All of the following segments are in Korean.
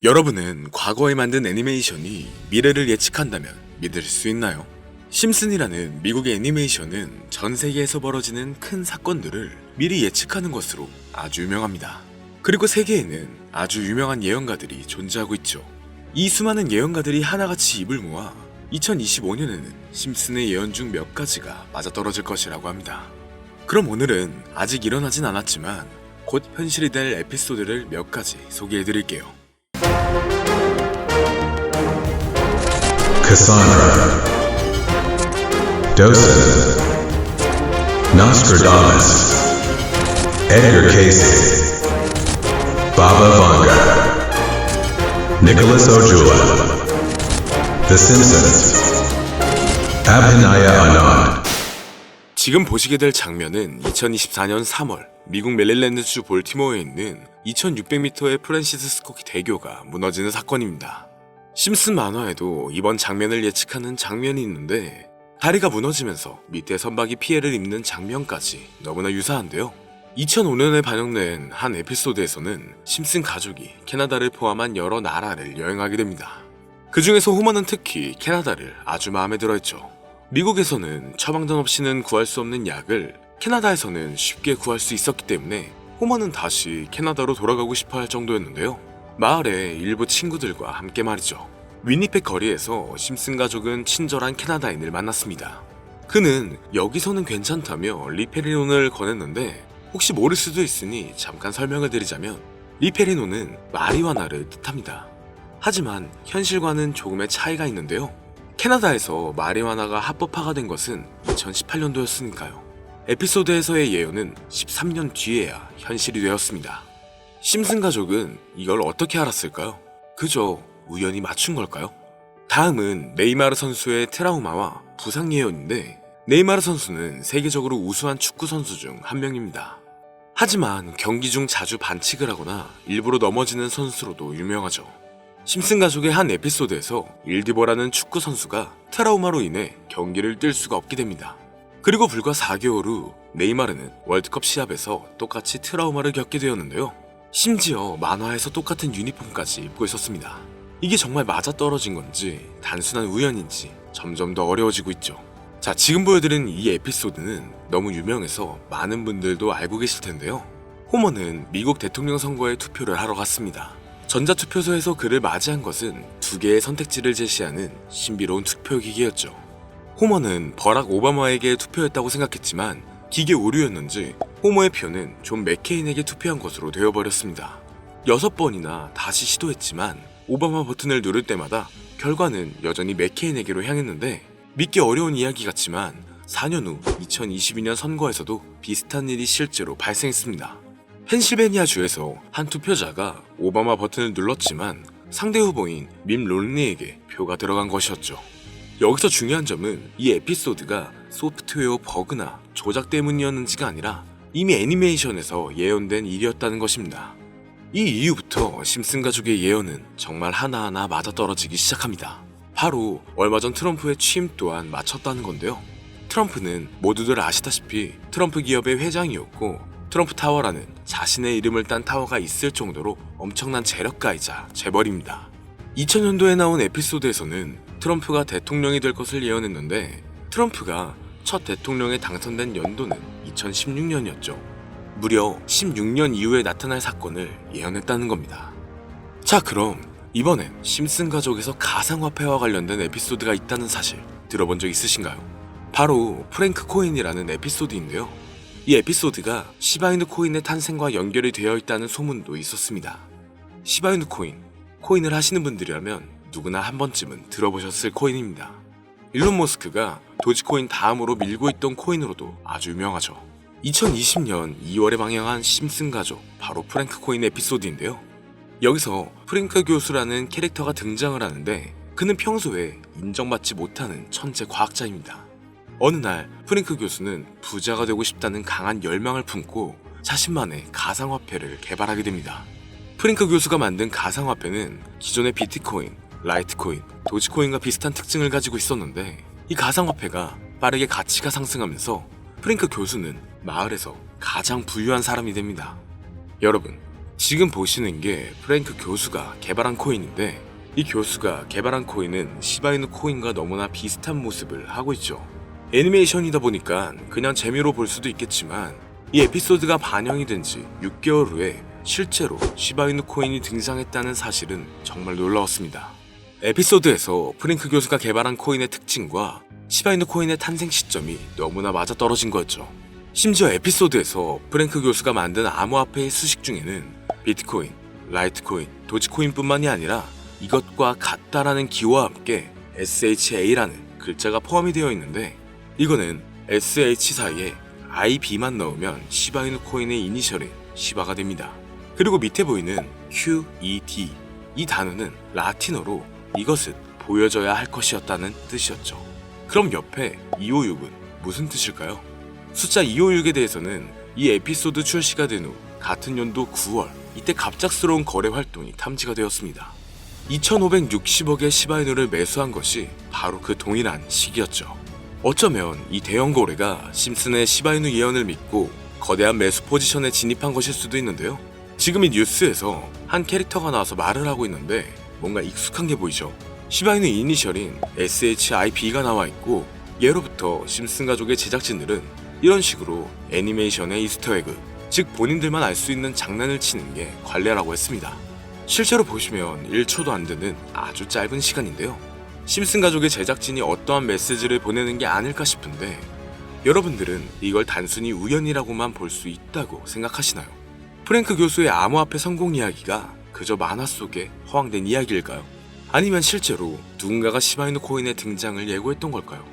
여러분은 과거에 만든 애니메이션이 미래를 예측한다면 믿을 수 있나요? 심슨이라는 미국의 애니메이션은 전 세계에서 벌어지는 큰 사건들을 미리 예측하는 것으로 아주 유명합니다. 그리고 세계에는 아주 유명한 예언가들이 존재하고 있죠. 이 수많은 예언가들이 하나같이 입을 모아 2025년에는 심슨의 예언 중 몇 가지가 맞아떨어질 것이라고 합니다. 그럼 오늘은 아직 일어나진 않았지만 곧 현실이 될 에피소드를 몇 가지 소개해드릴게요. Cassandra, Dosen, Nostradamus, Edgar Cayce, Baba Vanga, Nicholas Ojula, The Simpsons, Abhinaya Anand. 지금 보시게 될 장면은 2024년 3월 미국 메릴랜드주 볼티모어에 있는 2600m의 프랜시스 스코키 대교가 무너지는 사건입니다. 심슨 만화에도 이번 장면을 예측하는 장면이 있는데 다리가 무너지면서 밑에 선박이 피해를 입는 장면까지 너무나 유사한데요. 2005년에 반영된 한 에피소드에서는 심슨 가족이 캐나다를 포함한 여러 나라를 여행하게 됩니다. 그 중에서 호머는 특히 캐나다를 아주 마음에 들어했죠. 미국에서는 처방전 없이는 구할 수 없는 약을 캐나다에서는 쉽게 구할 수 있었기 때문에 호머는 다시 캐나다로 돌아가고 싶어 할 정도였는데요. 마을의 일부 친구들과 함께 말이죠. 위니펙 거리에서 심슨 가족은 친절한 캐나다인을 만났습니다. 그는 여기서는 괜찮다며 리페리논을 권했는데 혹시 모를 수도 있으니 잠깐 설명을 드리자면 리페리논은 마리화나를 뜻합니다. 하지만 현실과는 조금의 차이가 있는데요. 캐나다에서 마리화나가 합법화가 된 것은 2018년도였으니까요. 에피소드에서의 예언은 13년 뒤에야 현실이 되었습니다. 심슨 가족은 이걸 어떻게 알았을까요? 그저 우연히 맞춘 걸까요? 다음은 네이마르 선수의 트라우마와 부상 예언인데 네이마르 선수는 세계적으로 우수한 축구 선수 중 한 명입니다. 하지만 경기 중 자주 반칙을 하거나 일부러 넘어지는 선수로도 유명하죠. 심슨 가족의 한 에피소드에서 일디보라는 축구 선수가 트라우마로 인해 경기를 뛸 수가 없게 됩니다. 그리고 불과 4개월 후 네이마르는 월드컵 시합에서 똑같이 트라우마를 겪게 되었는데요. 심지어 만화에서 똑같은 유니폼까지 입고 있었습니다. 이게 정말 맞아떨어진 건지 단순한 우연인지 점점 더 어려워지고 있죠. 자, 지금 보여드린 이 에피소드는 너무 유명해서 많은 분들도 알고 계실 텐데요. 호머는 미국 대통령 선거에 투표를 하러 갔습니다. 전자투표소에서 그를 맞이한 것은 두 개의 선택지를 제시하는 신비로운 투표기계였죠. 호머는 버락 오바마에게 투표했다고 생각했지만 기계 오류였는지 호머의 표는 존 맥케인에게 투표한 것으로 되어버렸습니다. 6번이나 다시 시도했지만 오바마 버튼을 누를 때마다 결과는 여전히 맥케인에게로 향했는데 믿기 어려운 이야기 같지만 4년 후 2022년 선거에서도 비슷한 일이 실제로 발생했습니다. 펜실베니아 주에서 한 투표자가 오바마 버튼을 눌렀지만 상대 후보인 밈 롬니에게 표가 들어간 것이었죠. 여기서 중요한 점은 이 에피소드가 소프트웨어 버그나 조작 때문이었는지가 아니라 이미 애니메이션에서 예언된 일이었다는 것입니다. 이 이후부터 심슨 가족의 예언은 정말 하나하나 맞아떨어지기 시작합니다. 바로 얼마 전 트럼프의 취임 또한 맞췄다는 건데요. 트럼프는 모두들 아시다시피 트럼프 기업의 회장이었고 트럼프 타워라는 자신의 이름을 딴 타워가 있을 정도로 엄청난 재력가이자 재벌입니다. 2000년도에 나온 에피소드에서는 트럼프가 대통령이 될 것을 예언했는데 트럼프가 첫 대통령에 당선된 연도는 2016년이었죠. 무려 16년 이후에 나타날 사건을 예언했다는 겁니다. 자, 그럼 이번엔 심슨 가족에서 가상화폐와 관련된 에피소드가 있다는 사실 들어본 적 있으신가요? 바로 프랭크 코인이라는 에피소드인데요. 이 에피소드가 시바이누 코인의 탄생과 연결이 되어 있다는 소문도 있었습니다. 시바이누 코인을 하시는 분들이라면 누구나 한 번쯤은 들어보셨을 코인입니다. 일론 머스크가 도지코인 다음으로 밀고 있던 코인으로도 아주 유명하죠. 2020년 2월에 방영한 심슨 가족, 바로 프랭크 코인 에피소드인데요. 여기서 프랭크 교수라는 캐릭터가 등장을 하는데 그는 평소에 인정받지 못하는 천재 과학자입니다. 어느 날 프랭크 교수는 부자가 되고 싶다는 강한 열망을 품고 자신만의 가상화폐를 개발하게 됩니다. 프랭크 교수가 만든 가상화폐는 기존의 비트코인, 라이트코인, 도지코인과 비슷한 특징을 가지고 있었는데 이 가상화폐가 빠르게 가치가 상승하면서 프랭크 교수는 마을에서 가장 부유한 사람이 됩니다. 여러분, 지금 보시는 게 프랭크 교수가 개발한 코인인데, 이 교수가 개발한 코인은 시바이누 코인과 너무나 비슷한 모습을 하고 있죠. 애니메이션이다 보니까 그냥 재미로 볼 수도 있겠지만, 이 에피소드가 반영이 된 지 6개월 후에 실제로 시바이누 코인이 등장했다는 사실은 정말 놀라웠습니다. 에피소드에서 프랭크 교수가 개발한 코인의 특징과 시바이누 코인의 탄생 시점이 너무나 맞아떨어진 거였죠. 심지어 에피소드에서 프랭크 교수가 만든 암호화폐의 수식 중에는 비트코인, 라이트코인, 도지코인뿐만이 아니라 이것과 같다라는 기호와 함께 SHA라는 글자가 포함이 되어 있는데, 이거는 SH 사이에 IB만 넣으면 시바이누 코인의 이니셜인 시바가 됩니다. 그리고 밑에 보이는 QED, 이 단어는 라틴어로 이것은 보여져야 할 것이었다는 뜻이었죠. 그럼 옆에 256은 무슨 뜻일까요? 숫자 256에 대해서는 이 에피소드 출시가 된 후 같은 연도 9월, 이때 갑작스러운 거래 활동이 탐지가 되었습니다. 2560억의 시바이누를 매수한 것이 바로 그 동일한 시기였죠. 어쩌면 이 대형 거래가 심슨의 시바이누 예언을 믿고 거대한 매수 포지션에 진입한 것일 수도 있는데요. 지금 이 뉴스에서 한 캐릭터가 나와서 말을 하고 있는데 뭔가 익숙한 게 보이죠. 시바이누 이니셜인 SHIB가 나와 있고, 예로부터 심슨 가족의 제작진들은 이런 식으로 애니메이션의 이스터에그, 즉 본인들만 알 수 있는 장난을 치는 게 관례라고 했습니다. 실제로 보시면 1초도 안 되는 아주 짧은 시간인데요. 심슨 가족의 제작진이 어떠한 메시지를 보내는 게 아닐까 싶은데, 여러분들은 이걸 단순히 우연이라고만 볼 수 있다고 생각하시나요? 프랭크 교수의 암호화폐 성공 이야기가 그저 만화 속에 허황된 이야기일까요? 아니면 실제로 누군가가 시바이누 코인의 등장을 예고했던 걸까요?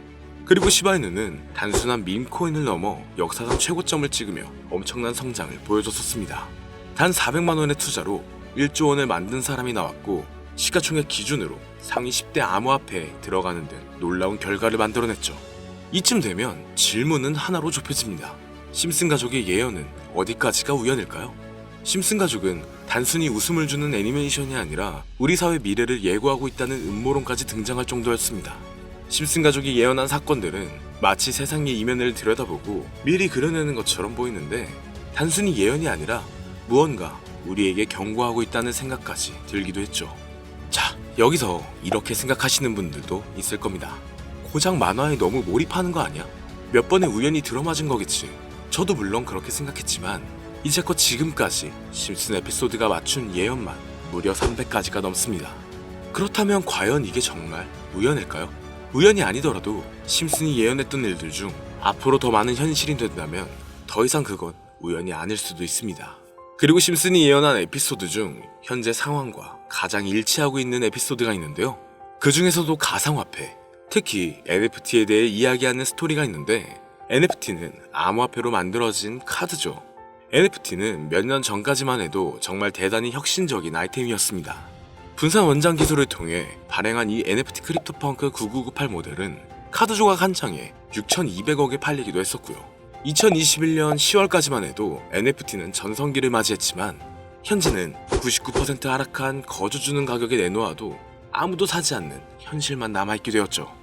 그리고 시바이누는 단순한 밈코인을 넘어 역사상 최고점을 찍으며 엄청난 성장을 보여줬었습니다. 단 400만 원의 투자로 1조 원을 만든 사람이 나왔고, 시가총액 기준으로 상위 10대 암호화폐에 들어가는 등 놀라운 결과를 만들어냈죠. 이쯤 되면 질문은 하나로 좁혀집니다. 심슨 가족의 예언은 어디까지가 우연일까요? 심슨 가족은 단순히 웃음을 주는 애니메이션이 아니라 우리 사회 미래를 예고하고 있다는 음모론까지 등장할 정도였습니다. 심슨 가족이 예언한 사건들은 마치 세상의 이면을 들여다보고 미리 그려내는 것처럼 보이는데, 단순히 예언이 아니라 무언가 우리에게 경고하고 있다는 생각까지 들기도 했죠. 자, 여기서 이렇게 생각하시는 분들도 있을 겁니다. 고작 만화에 너무 몰입하는 거 아니야? 몇 번의 우연히 들어맞은 거겠지. 저도 물론 그렇게 생각했지만 이제껏 지금까지 심슨 에피소드가 맞춘 예언만 무려 300가지가 넘습니다. 그렇다면 과연 이게 정말 우연일까요? 우연이 아니더라도 심슨이 예언했던 일들 중 앞으로 더 많은 현실이 된다면 더 이상 그건 우연이 아닐 수도 있습니다. 그리고 심슨이 예언한 에피소드 중 현재 상황과 가장 일치하고 있는 에피소드가 있는데요. 그 중에서도 가상화폐, 특히 NFT에 대해 이야기하는 스토리가 있는데, NFT는 암호화폐로 만들어진 카드죠. NFT는 몇 년 전까지만 해도 정말 대단히 혁신적인 아이템이었습니다. 분산 원장 기술을 통해 발행한 이 NFT 크립토펑크 9998 모델은 카드 조각 한 장에 6,200억에 팔리기도 했었고요. 2021년 10월까지만 해도 NFT는 전성기를 맞이했지만 현재는 99% 하락한 거저주는 가격에 내놓아도 아무도 사지 않는 현실만 남아있게 되었죠.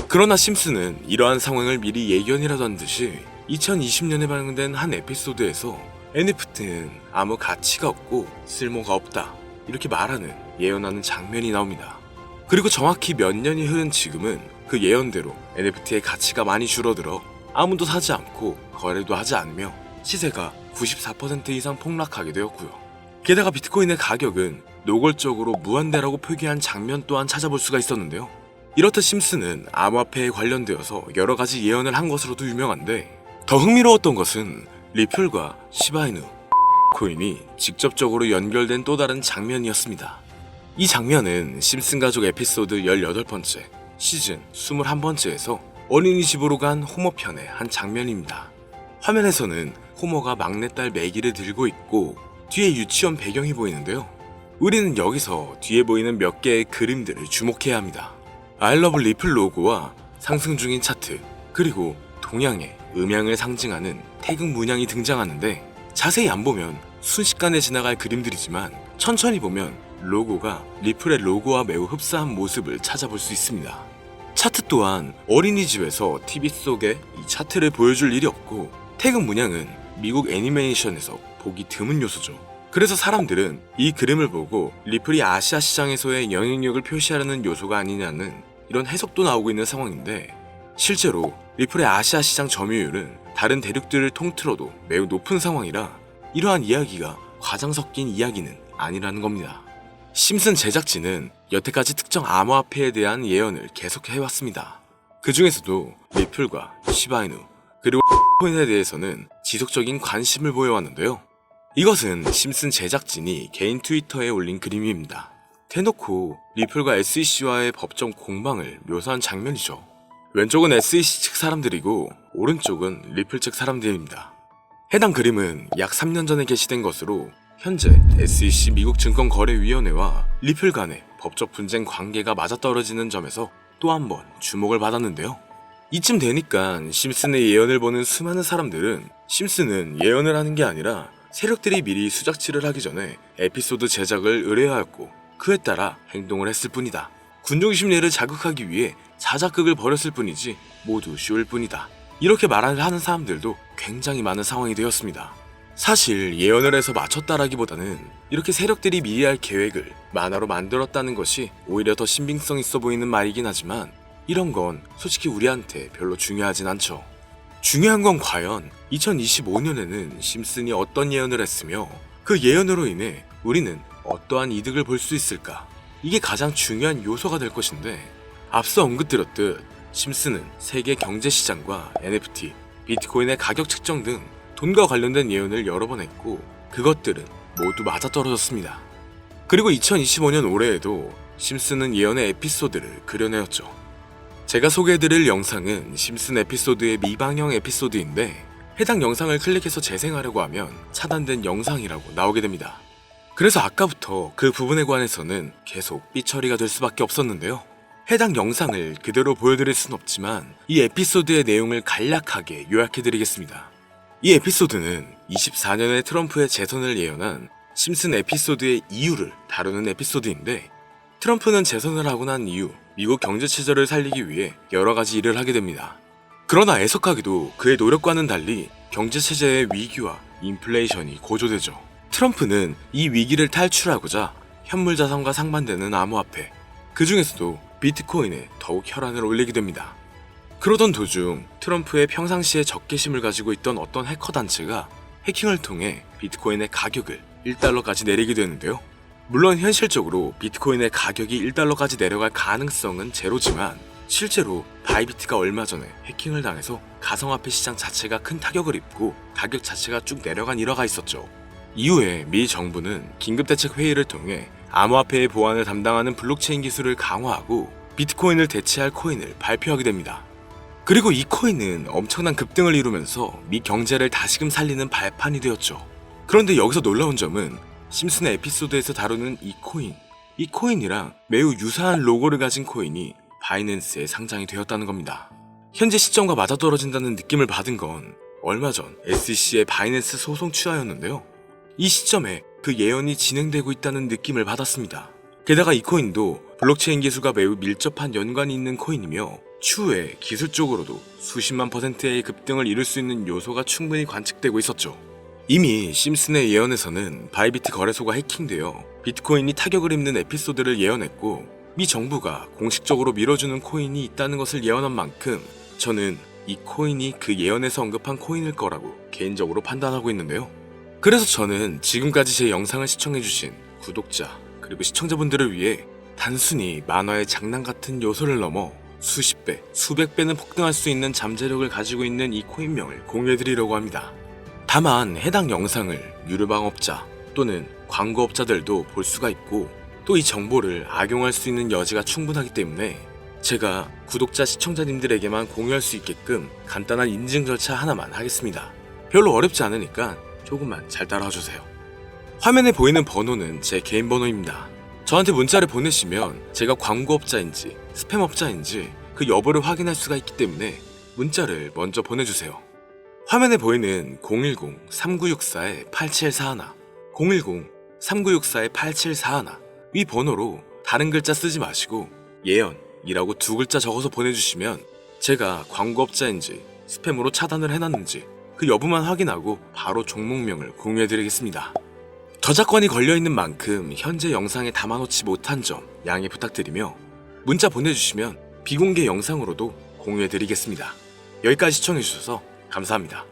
그러나 심슨은 이러한 상황을 미리 예견이라도 한 듯이 2020년에 방영된 한 에피소드에서 NFT는 아무 가치가 없고 쓸모가 없다, 이렇게 말하는 예언하는 장면이 나옵니다. 그리고 정확히 몇 년이 흐른 지금은 그 예언대로 NFT의 가치가 많이 줄어들어 아무도 사지 않고 거래도 하지 않으며 시세가 94% 이상 폭락하게 되었고요. 게다가 비트코인의 가격은 노골적으로 무한대라고 표기한 장면 또한 찾아볼 수가 있었는데요. 이렇듯 심슨은 암호화폐에 관련되어서 여러 가지 예언을 한 것으로도 유명한데, 더 흥미로웠던 것은 리플과 시바이누 코인이 직접적으로 연결된 또 다른 장면이었습니다. 이 장면은 심슨 가족 에피소드 18번째, 시즌 21번째에서 어린이집으로 간 호모 편의 한 장면입니다. 화면에서는 호모가 막내딸 매기를 들고 있고 뒤에 유치원 배경이 보이는데요. 우리는 여기서 뒤에 보이는 몇 개의 그림들을 주목해야 합니다. I love 리플 로고와 상승 중인 차트, 그리고 동양의 음양을 상징하는 태극 문양이 등장하는데, 자세히 안 보면 순식간에 지나갈 그림들이지만 천천히 보면 로고가 리플의 로고와 매우 흡사한 모습을 찾아볼 수 있습니다. 차트 또한 어린이집에서 TV 속에 이 차트를 보여줄 일이 없고, 태극 문양은 미국 애니메이션에서 보기 드문 요소죠. 그래서 사람들은 이 그림을 보고 리플이 아시아 시장에서의 영향력을 표시하려는 요소가 아니냐는 이런 해석도 나오고 있는 상황인데, 실제로 리플의 아시아 시장 점유율은 다른 대륙들을 통틀어도 매우 높은 상황이라 이러한 이야기가 과장 섞인 이야기는 아니라는 겁니다. 심슨 제작진은 여태까지 특정 암호화폐에 대한 예언을 계속해왔습니다. 그 중에서도 리플과 시바이누 그리고 코인에 대해서는 지속적인 관심을 보여왔는데요. 이것은 심슨 제작진이 개인 트위터에 올린 그림입니다. 대놓고 리플과 SEC와의 법정 공방을 묘사한 장면이죠. 왼쪽은 SEC 측 사람들이고 오른쪽은 리플 측 사람들입니다. 해당 그림은 약 3년 전에 게시된 것으로 현재 SEC 미국 증권거래위원회와 리플 간의 법적 분쟁 관계가 맞아떨어지는 점에서 또 한 번 주목을 받았는데요. 이쯤 되니까 심슨의 예언을 보는 수많은 사람들은 심슨은 예언을 하는 게 아니라 세력들이 미리 수작질을 하기 전에 에피소드 제작을 의뢰하였고 그에 따라 행동을 했을 뿐이다. 군중 심리를 자극하기 위해 자작극을 벌였을 뿐이지 모두 쇼일 뿐이다. 이렇게 말을 하는 사람들도 굉장히 많은 상황이 되었습니다. 사실 예언을 해서 맞췄다라기보다는 이렇게 세력들이 미리 할 계획을 만화로 만들었다는 것이 오히려 더 신빙성 있어 보이는 말이긴 하지만 이런 건 솔직히 우리한테 별로 중요하진 않죠. 중요한 건 과연 2025년에는 심슨이 어떤 예언을 했으며 그 예언으로 인해 우리는 어떠한 이득을 볼 수 있을까? 이게 가장 중요한 요소가 될 것인데, 앞서 언급드렸듯 심슨은 세계 경제 시장과 NFT, 비트코인의 가격 측정 등 돈과 관련된 예언을 여러 번 했고 그것들은 모두 맞아떨어졌습니다. 그리고 2025년 올해에도 심슨은 예언의 에피소드를 그려내었죠. 제가 소개해드릴 영상은 심슨 에피소드의 미방영 에피소드인데 해당 영상을 클릭해서 재생하려고 하면 차단된 영상이라고 나오게 됩니다. 그래서 아까부터 그 부분에 관해서는 계속 삐처리가 될 수밖에 없었는데요. 해당 영상을 그대로 보여드릴 순 없지만 이 에피소드의 내용을 간략하게 요약해드리겠습니다. 이 에피소드는 24년에 트럼프의 재선을 예언한 심슨 에피소드의 이유를 다루는 에피소드인데, 트럼프는 재선을 하고 난 이후 미국 경제 체제를 살리기 위해 여러 가지 일을 하게 됩니다. 그러나 애석하게도 그의 노력과는 달리 경제 체제의 위기와 인플레이션이 고조되죠. 트럼프는 이 위기를 탈출하고자 현물 자산과 상반되는 암호화폐, 그 중에서도 비트코인에 더욱 혈안을 올리게 됩니다. 그러던 도중 트럼프의 평상시에 적개심을 가지고 있던 어떤 해커 단체가 해킹을 통해 비트코인의 가격을 1달러까지 내리게 되는데요. 물론 현실적으로 비트코인의 가격이 1달러까지 내려갈 가능성은 제로지만 실제로 바이비트가 얼마 전에 해킹을 당해서 가상화폐 시장 자체가 큰 타격을 입고 가격 자체가 쭉 내려간 일화가 있었죠. 이후에 미 정부는 긴급대책 회의를 통해 암호화폐의 보안을 담당하는 블록체인 기술을 강화하고 비트코인을 대체할 코인을 발표하게 됩니다. 그리고 이 코인은 엄청난 급등을 이루면서 미 경제를 다시금 살리는 발판이 되었죠. 그런데 여기서 놀라운 점은 심슨의 에피소드에서 다루는 이 코인이랑 매우 유사한 로고를 가진 코인이 바이낸스에 상장이 되었다는 겁니다. 현재 시점과 맞아떨어진다는 느낌을 받은 건 얼마 전 SEC의 바이낸스 소송 취하였는데요. 이 시점에 그 예언이 진행되고 있다는 느낌을 받았습니다. 게다가 이 코인도 블록체인 기술과 매우 밀접한 연관이 있는 코인이며 추후에 기술적으로도 수십만 %의 급등을 이룰 수 있는 요소가 충분히 관측되고 있었죠. 이미 심슨의 예언에서는 바이비트 거래소가 해킹되어 비트코인이 타격을 입는 에피소드를 예언했고 미 정부가 공식적으로 밀어주는 코인이 있다는 것을 예언한 만큼 저는 이 코인이 그 예언에서 언급한 코인일 거라고 개인적으로 판단하고 있는데요. 그래서 저는 지금까지 제 영상을 시청해주신 구독자 그리고 시청자분들을 위해 단순히 만화의 장난 같은 요소를 넘어 수십 배, 수백 배는 폭등할 수 있는 잠재력을 가지고 있는 이 코인명을 공유해드리려고 합니다. 다만 해당 영상을 유료방업자 또는 광고업자들도 볼 수가 있고 또 이 정보를 악용할 수 있는 여지가 충분하기 때문에 제가 구독자 시청자님들에게만 공유할 수 있게끔 간단한 인증 절차 하나만 하겠습니다. 별로 어렵지 않으니까 조금만 잘 따라와주세요. 화면에 보이는 번호는 제 개인 번호입니다. 저한테 문자를 보내시면 제가 광고업자인지 스팸업자인지 그 여부를 확인할 수가 있기 때문에 문자를 먼저 보내주세요. 화면에 보이는 010-3964-8741 010-3964-8741 이 번호로 다른 글자 쓰지 마시고 예언이라고 2글자 적어서 보내주시면 제가 광고업자인지 스팸으로 차단을 해놨는지 그 여부만 확인하고 바로 종목명을 공유해드리겠습니다. 저작권이 걸려있는 만큼 현재 영상에 담아놓지 못한 점 양해 부탁드리며 문자 보내주시면 비공개 영상으로도 공유해드리겠습니다. 여기까지 시청해주셔서 감사합니다.